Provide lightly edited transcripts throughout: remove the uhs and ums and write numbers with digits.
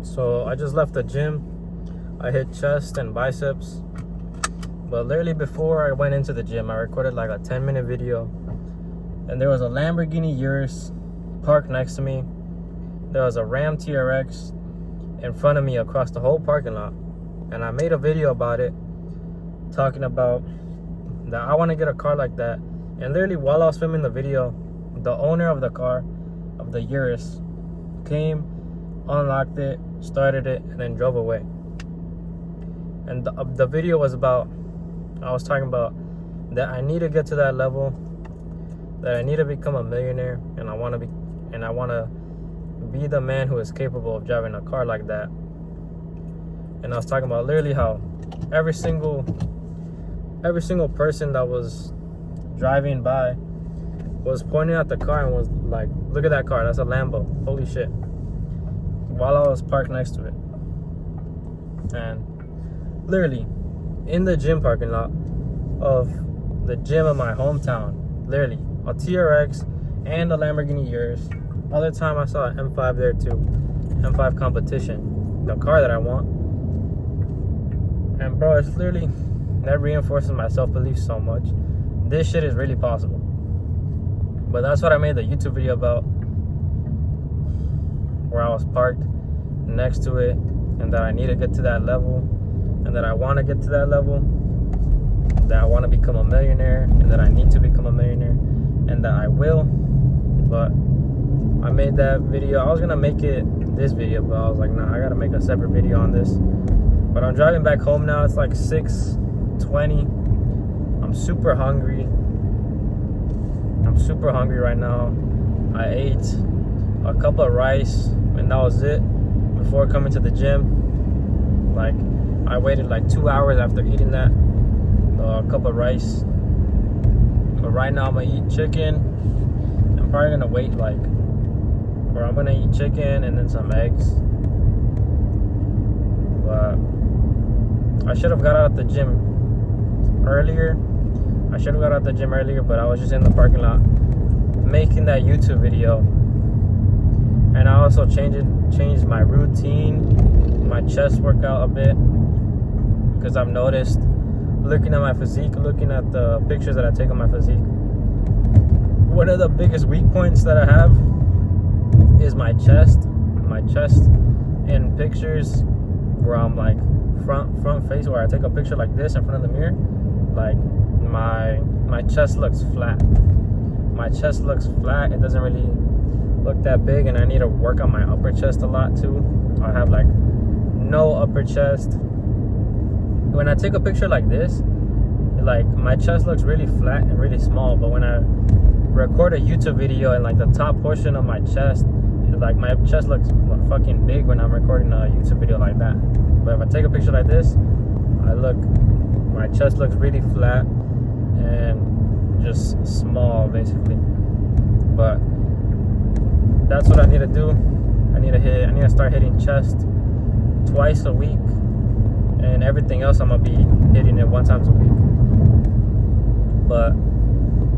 So I just left the gym. I hit chest and biceps. But literally before I went into the gym, I recorded like a 10-minute video. And there was a Lamborghini Urus parked next to me. There was a Ram TRX in front of me across the whole parking lot. And I made a video about it, talking about that I want to get a car like that. And literally while I was filming the video, the owner of the car, of the Urus, came, unlocked it, started it, and then drove away. And the video was about, I was talking about that I need to get to that level, that I need to become a millionaire, and I want to be the man who is capable of driving a car like that. And I was talking about literally how every single person that was driving by was pointing at the car and was like, look at that car, that's a Lambo, holy shit, while I was parked next to it. And literally in the gym parking lot of the gym of my hometown, literally a TRX and a Lamborghini Urus. Other time I saw an M5 there too, M5 Competition, the car that I want. And bro, it's literally, that reinforces my self-belief so much. This shit is really possible. But that's what I made the YouTube video about, where I was parked next to it, and that I need to get to that level, and that I want to get to that level, that I want to become a millionaire, and that I need to become a millionaire, and that I will. But I made that video. I was gonna make it this video, but I was like, nah, I gotta make a separate video on this. But I'm driving back home now. It's like 6:20. I'm super hungry. Right now. I ate a cup of rice, and that was it before coming to the gym. Like, I waited like 2 hours after eating that cup of rice. But right now I'm gonna eat chicken. I'm probably gonna wait or I'm gonna eat chicken and then some eggs. But I should have got out of the gym earlier. But I was just in the parking lot making that YouTube video. And I also changed my routine, my chest workout a bit, because I've noticed, looking at my physique, looking at the pictures that I take of my physique, one of the biggest weak points that I have is my chest. My chest in pictures where I'm like front face, where I take a picture like this in front of the mirror, like my chest looks flat. It doesn't really look that big, and I need to work on my upper chest a lot too. I have like no upper chest. When I take a picture like this, like my chest looks really flat and really small, but when I record a YouTube video and like the top portion of my chest, like my chest looks fucking big when I'm recording a YouTube video like that. But if I take a picture like this, my chest looks really flat and just small basically. But that's what I need to do. I need to start hitting chest twice a week, and everything else I'm gonna be hitting it 1 time a week. But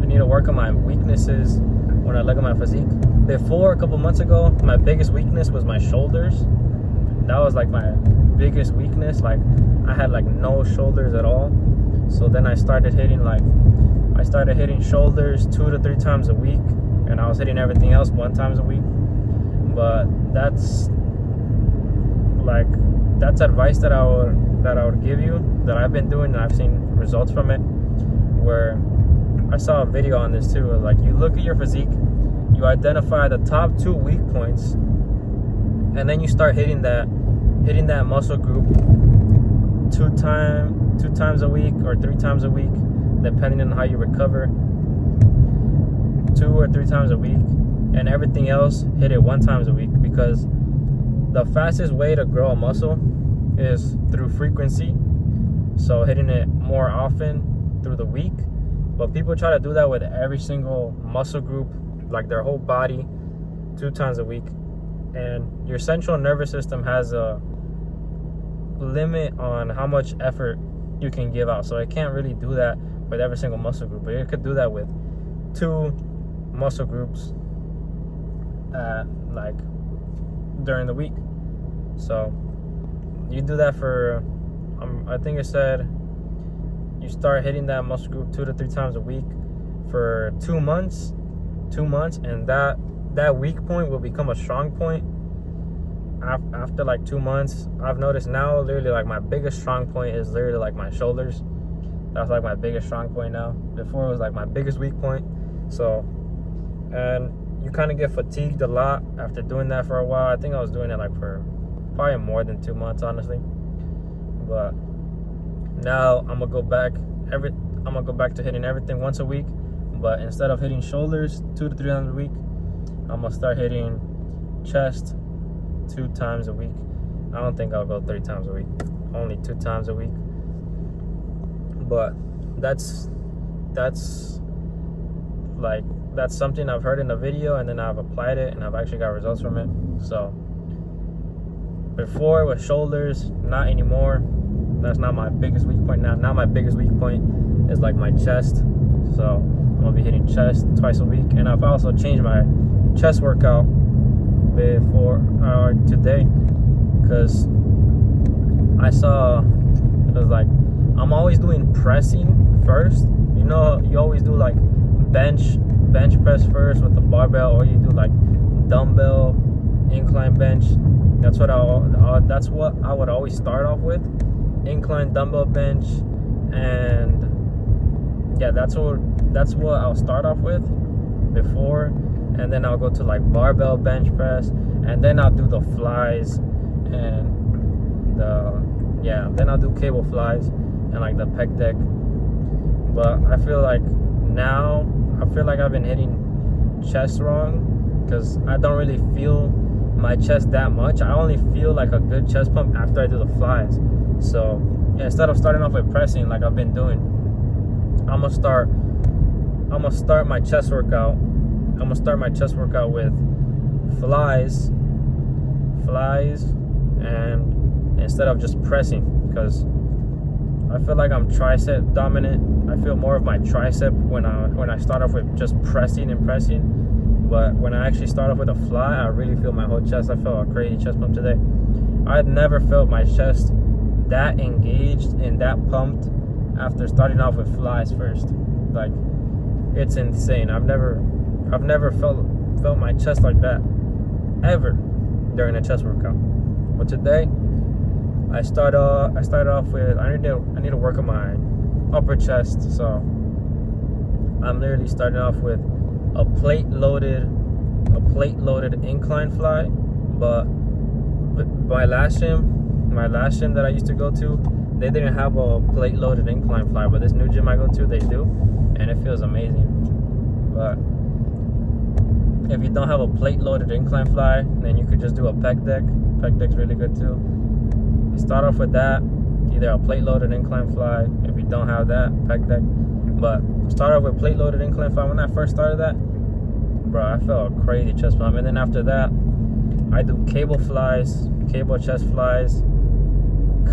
I need to work on my weaknesses when I look at my physique. Before, a couple months ago, my biggest weakness was my shoulders. That was like my biggest weakness. Like, I had like no shoulders at all. So then I started hitting shoulders 2 to 3 times a week, and I was hitting everything else 1 time a week. But that's advice that I would give you, that I've been doing, and I've seen results from it. Where I saw a video on this too. It was like, you look at your physique, you identify the top 2 weak points, and then you start hitting that muscle group 2 times a week or 3 times a week, depending on how you recover. 2 or 3 times a week, and everything else hit it 1 time a week, because the fastest way to grow a muscle is through frequency. So hitting it more often through the week. But people try to do that with every single muscle group, like their whole body, 2 times a week. And your central nervous system has a limit on how much effort you can give out. So it can't really do that with every single muscle group, but it could do that with 2 muscle groups like during the week. So you do that for I think it said you start hitting that muscle group 2 to 3 times a week for 2 months, and that weak point will become a strong point after like 2 months. I've noticed now, literally, like my biggest strong point is literally like my shoulders. That's like my biggest strong point now. Before it was like my biggest weak point. So, and you kind of get fatigued a lot after doing that for a while. I think I was doing it like for probably more than 2 months, honestly. But now I'm gonna go back to hitting everything once a week. But instead of hitting shoulders 2 to 3 times a week, I'm gonna start hitting chest 2 times a week. I don't think I'll go 3 times a week. Only 2 times a week. But that's something I've heard in a video, and then I've applied it, and I've actually got results from it. So before it was shoulders, not anymore. That's not my biggest weak point now. Now my biggest weak point is like my chest. So I'm gonna be hitting chest twice a week, and I've also changed my chest workout before today, because I saw it was like I'm always doing pressing first. You know, you always do like bench press first with the barbell, or you do like dumbbell incline bench. That's what I would always start off with, incline dumbbell bench, and yeah, that's what I'll start off with before, and then I'll go to like barbell bench press, and then I'll do the flies, and then I'll do cable flies and like the pec deck. But I feel like now I've been hitting chest wrong, because I don't really feel my chest that much. I only feel like a good chest pump after I do the flies. So instead of starting off with pressing like I've been doing, I'm gonna start my chest workout. I'm gonna start my chest workout with flies, and instead of just pressing, because I feel like I'm tricep dominant. I feel more of my tricep when I start off with just pressing. But when I actually start off with a fly, I really feel my whole chest. I felt a crazy chest pump today. I'd never felt my chest that engaged and that pumped after starting off with flies first. Like, it's insane. I've never felt my chest like that ever during a chest workout. But today, I started off with I need to work on my upper chest. So I'm literally starting off with a plate loaded incline fly. But my last gym that I used to go to, they didn't have a plate loaded incline fly, but this new gym I go to, they do, and it feels amazing. But if you don't have a plate loaded incline fly, then you could just do a pec deck. Pec deck's really good too. You start off with that, either a plate loaded incline fly. If you don't have that, pec deck. But start off with plate loaded incline fly. When I first started that, bro, I felt a crazy chest pump. And then after that, I do cable flies, cable chest flies.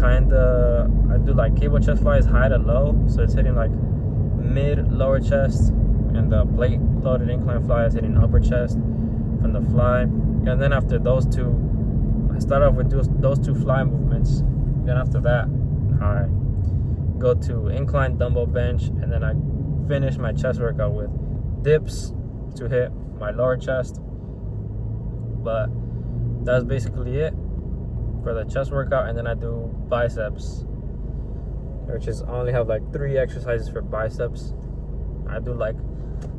I do like cable chest flies high to low, so it's hitting like mid lower chest, and the plate loaded incline fly is hitting upper chest from the fly. And then after those two, I start off with those two fly movements. Then after that, I go to incline dumbbell bench, and then I finish my chest workout with dips to hit my lower chest. But that's basically it for the chest workout. And then I do biceps, which is I only have like 3 exercises for biceps. I do like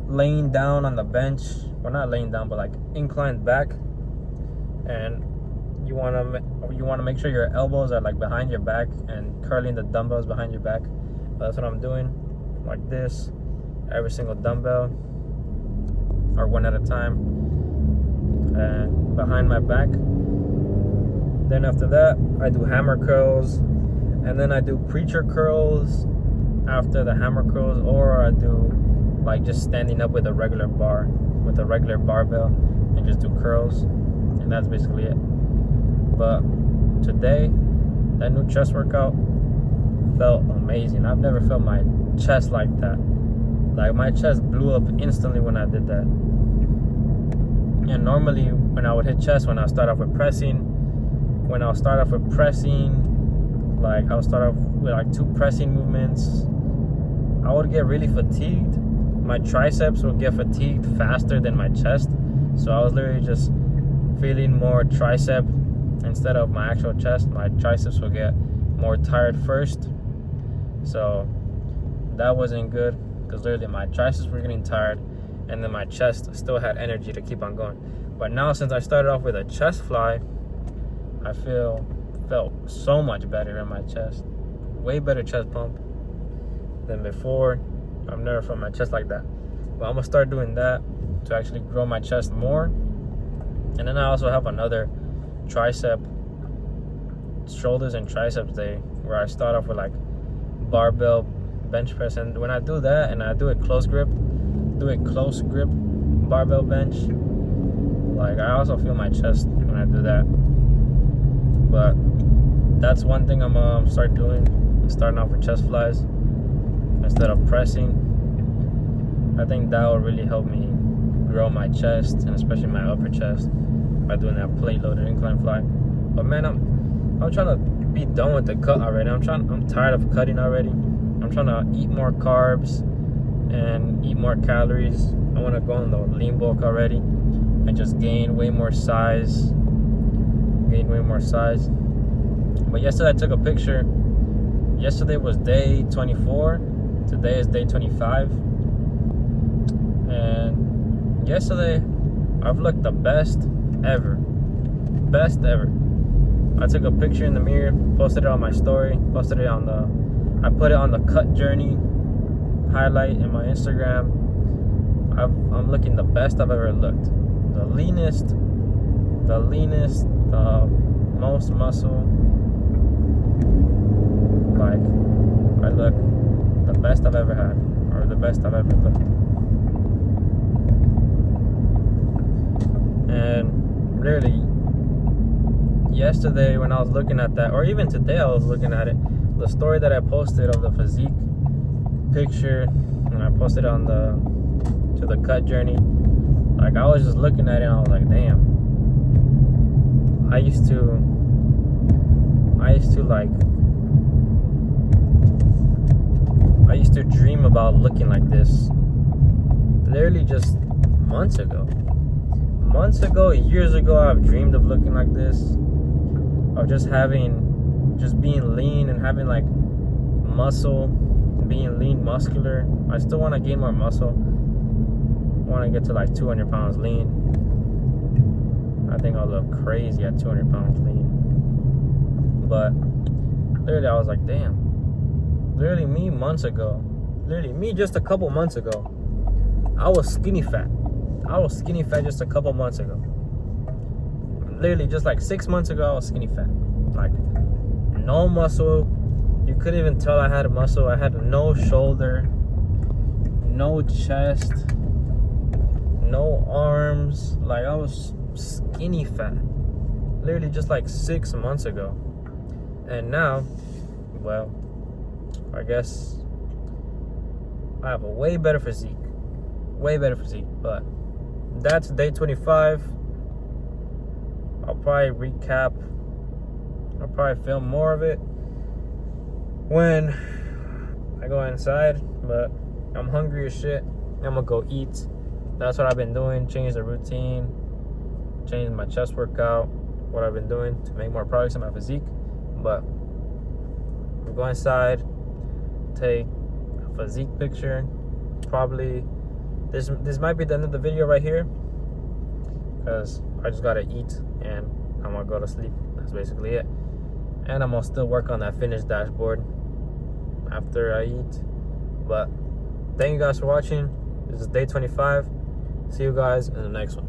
laying down on the bench, well, not laying down, but like inclined back, and you want to make sure your elbows are like behind your back and curling the dumbbells behind your back. That's what I'm doing, like this, every single dumbbell, or one at a time, and behind my back. Then after that, I do hammer curls, and then I do preacher curls after the hammer curls, or I do like just standing up with a regular bar, with a regular barbell, and just do curls, and that's basically it. But today, that new chest workout felt amazing. I've never felt my chest like that. Like, my chest blew up instantly when I did that. And normally when I would hit chest, when I start off with pressing, when I'll start off with pressing, like I'll start off with like 2 pressing movements, I would get really fatigued. My triceps would get fatigued faster than my chest. So I was literally just feeling more tricep instead of my actual chest. My triceps would get more tired first. So that wasn't good, because literally my triceps were getting tired and then my chest still had energy to keep on going. But now, since I started off with a chest fly, I felt so much better in my chest. Way better chest pump than before. I've never felt my chest like that. But I'm gonna start doing that to actually grow my chest more. And then I also have another shoulders and triceps day, where I start off with like barbell bench press. And when I do that and I do a close grip barbell bench, like I also feel my chest when I do that. But that's one thing I'm gonna start doing, starting off with chest flies instead of pressing. I think that will really help me grow my chest, and especially my upper chest, by doing that plate loaded incline fly. But man, I'm trying to be done with the cut already. I'm tired of cutting already. I'm trying to eat more carbs and eat more calories. I want to go on the lean bulk already and just gain way more size. But yesterday I took a picture. Yesterday was day 24. Today is day 25. And yesterday I've looked the best ever. I took a picture in the mirror, posted it on my story, I put it on the cut journey highlight in my Instagram. I'm looking the best I've ever looked. The leanest, the most muscle. Like, I look the best I've ever had, or the best I've ever looked. And literally, yesterday when I was looking at that, or even today I was looking at it, the story that I posted of the physique picture, and I posted on to the cut journey, like I was just looking at it and I was like, damn, I used to dream about looking like this literally just months ago, years ago. I've dreamed of looking like this, of just being lean and having like muscle, being lean, muscular. I still want to gain more muscle. I want to get to like 200 pounds lean. I think I'll look crazy at 200 pounds lean. But literally I was like, damn, literally me just a couple months ago, I was skinny fat just a couple months ago. Literally just like 6 months ago, I was skinny fat. Like, no muscle. You couldn't even tell I had a muscle. I had no shoulder, no chest, no arms. Like, I was skinny fat. Literally just like 6 months ago. And now, well, I guess I have a way better physique. But that's day 25. I'll probably recap. I'll probably film more of it when I go inside. But I'm hungry as shit. I'm gonna go eat. That's what I've been doing. Change the routine. Change my chest workout. What I've been doing to make more progress in my physique. But I'm going inside. Take a physique picture. Probably this might be the end of the video right here, because I just gotta eat and I'm gonna go to sleep. That's basically it. And I'm gonna still work on that finish dashboard after I eat. But thank you guys for watching. This is day 25. See you guys in the next one.